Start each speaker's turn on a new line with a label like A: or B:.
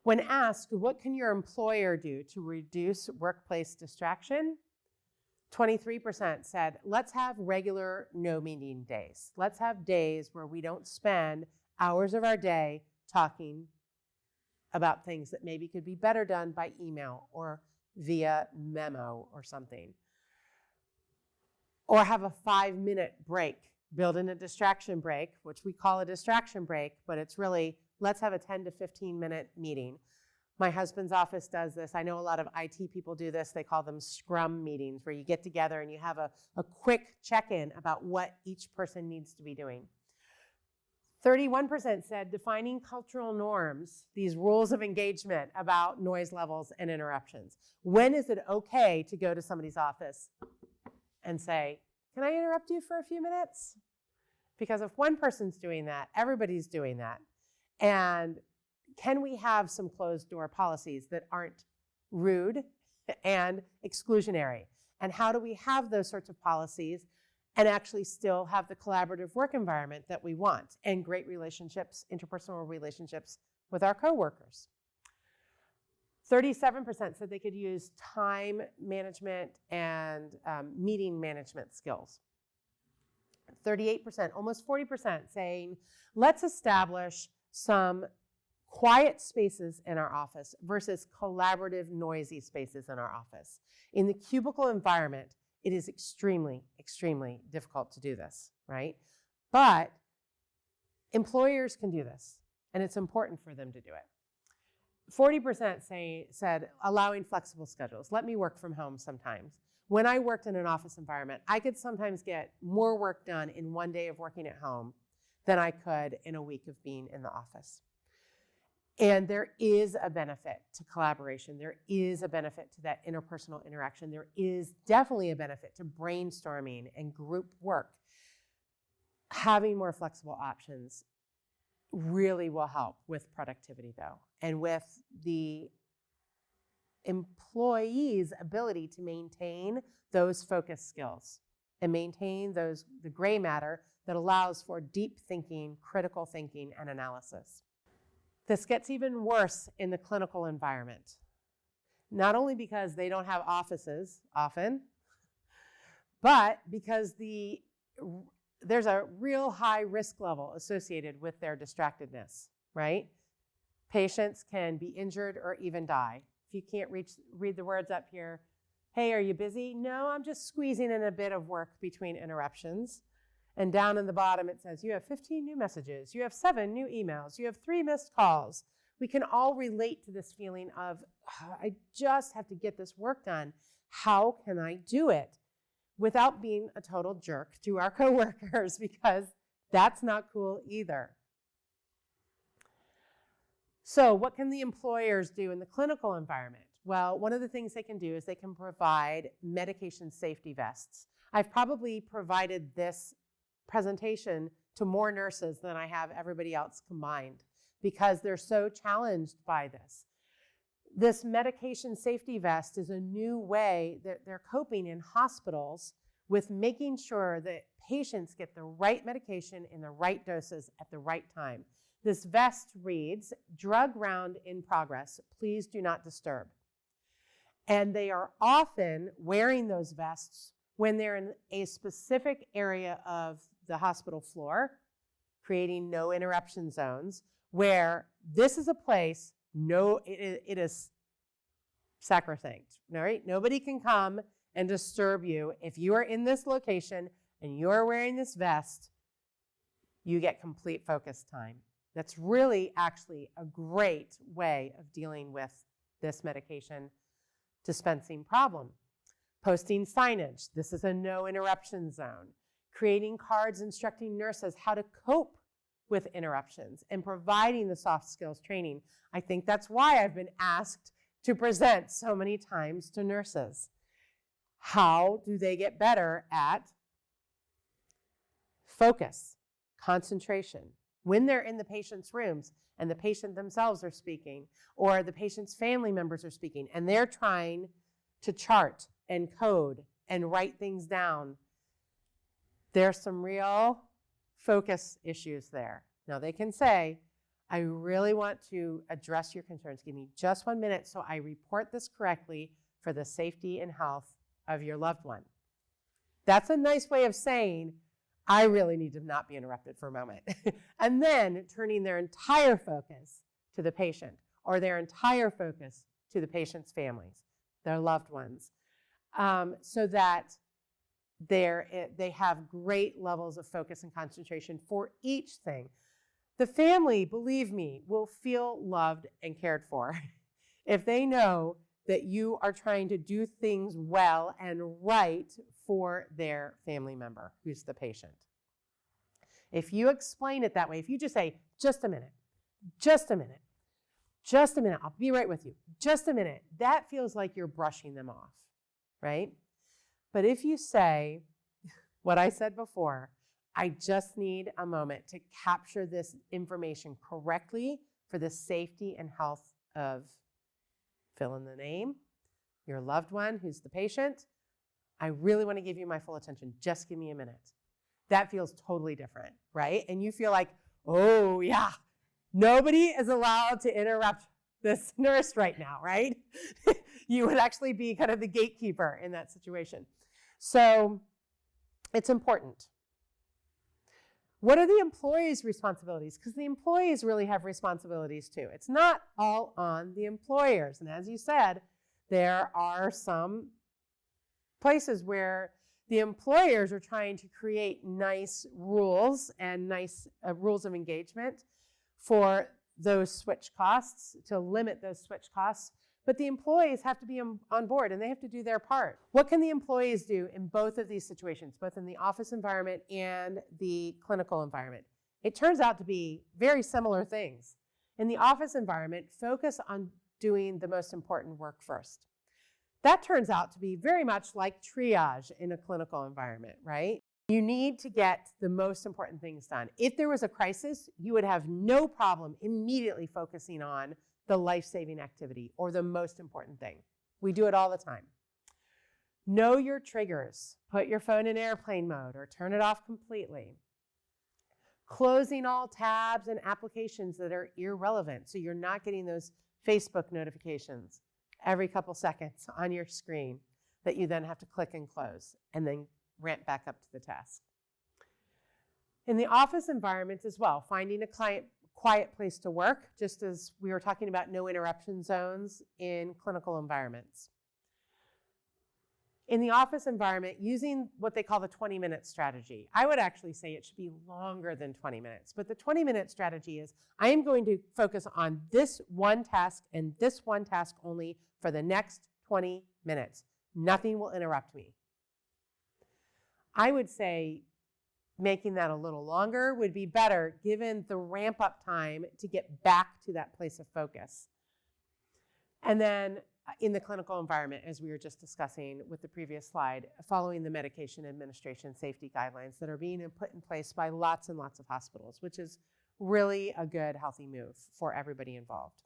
A: When asked, what can your employer do to reduce workplace distraction? 23% said, let's have regular no meeting days. Let's have days where we don't spend hours of our day talking about things that maybe could be better done by email or via memo or something. Or have a 5-minute break. Build in a distraction break, which we call a distraction break, but it's really, let's have a 10 to 15-minute meeting. My husband's office does this. I know a lot of IT people do this. They call them scrum meetings, where you get together and you have a quick check-in about what each person needs to be doing. 31% said defining cultural norms, these rules of engagement about noise levels and interruptions. When is it okay to go to somebody's office and say, can I interrupt you for a few minutes? Because if one person's doing that, everybody's doing that. And can we have some closed door policies that aren't rude and exclusionary? And how do we have those sorts of policies and actually still have the collaborative work environment that we want and great relationships, interpersonal relationships with our coworkers? 37% said they could use time management and meeting management skills. 38%, almost 40% saying, let's establish some quiet spaces in our office versus collaborative, noisy spaces in our office. In the cubicle environment, it is extremely, extremely difficult to do this, right? But employers can do this, and it's important for them to do it. 40% said allowing flexible schedules. Let me work from home sometimes. When I worked in an office environment, I could sometimes get more work done in one day of working at home than I could in a week of being in the office. And there is a benefit to collaboration. There is a benefit to that interpersonal interaction. There is definitely a benefit to brainstorming and group work. Having more flexible options really will help with productivity, though, and with the employee's ability to maintain those focus skills and maintain the gray matter that allows for deep thinking, critical thinking, and analysis. This gets even worse in the clinical environment, not only because they don't have offices often, but because there's a real high risk level associated with their distractedness, right? Patients can be injured or even die. If you can't read the words up here, hey, are you busy? No, I'm just squeezing in a bit of work between interruptions. And down in the bottom, it says, you have 15 new messages, you have 7 new emails, you have 3 missed calls. We can all relate to this feeling of, I just have to get this work done. How can I do it without being a total jerk to our coworkers? Because that's not cool either. So what can the employers do in the clinical environment? Well, one of the things they can do is they can provide medication safety vests. I've probably provided this presentation to more nurses than I have everybody else combined because they're so challenged by this. This medication safety vest is a new way that they're coping in hospitals with making sure that patients get the right medication in the right doses at the right time. This vest reads, drug round in progress, please do not disturb. And they are often wearing those vests when they're in a specific area of the hospital floor, creating no interruption zones, where this is a place, it is sacrosanct, right? Nobody can come and disturb you. If you are in this location and you're wearing this vest, you get complete focus time. That's really actually a great way of dealing with this medication dispensing problem. Posting signage, this is a no interruption zone. Creating cards instructing nurses how to cope with interruptions and providing the soft skills training. I think that's why I've been asked to present so many times to nurses. How do they get better at focus, concentration, when they're in the patient's rooms and the patient themselves are speaking or the patient's family members are speaking and they're trying to chart and code and write things down? There's some real focus issues there. Now they can say, I really want to address your concerns. Give me just 1 minute so I report this correctly for the safety and health of your loved one. That's a nice way of saying, I really need to not be interrupted for a moment. And then turning their entire focus to the patient, or their entire focus to the patient's families, their loved ones, so that they have great levels of focus and concentration for each thing. The family, believe me, will feel loved and cared for if they know that you are trying to do things well and right for their family member, who's the patient. If you explain it that way, if you just say, just a minute, just a minute, just a minute, I'll be right with you, just a minute, that feels like you're brushing them off, right? But if you say what I said before, I just need a moment to capture this information correctly for the safety and health of, fill in the name, your loved one who's the patient. I really want to give you my full attention. Just give me a minute. That feels totally different, right? And you feel like, oh yeah, nobody is allowed to interrupt this nurse right now, right? You would actually be kind of the gatekeeper in that situation. So it's important. What are the employees' responsibilities? Because the employees really have responsibilities too. It's not all on the employers. And as you said, there are some places where the employers are trying to create nice rules and nice rules of engagement for those switch costs, to limit those switch costs. But the employees have to be on board and they have to do their part. What can the employees do in both of these situations, both in the office environment and the clinical environment? It turns out to be very similar things. In the office environment, focus on doing the most important work first. That turns out to be very much like triage in a clinical environment, right? You need to get the most important things done. If there was a crisis, you would have no problem immediately focusing on the life-saving activity or the most important thing. We do it all the time. Know your triggers. Put your phone in airplane mode or turn it off completely. Closing all tabs and applications that are irrelevant, so you're not getting those Facebook notifications every couple seconds on your screen that you then have to click and close and then ramp back up to the task. In the office environment as well, finding a quiet place to work, just as we were talking about no interruption zones in clinical environments. In the office environment, using what they call the 20-minute strategy. I would actually say it should be longer than 20 minutes, but the 20-minute strategy is, I am going to focus on this one task and this one task only for the next 20 minutes. Nothing will interrupt me. I would say making that a little longer would be better given the ramp up time to get back to that place of focus. And then in the clinical environment, as we were just discussing with the previous slide, following the medication administration safety guidelines that are being put in place by lots and lots of hospitals, which is really a good, healthy move for everybody involved.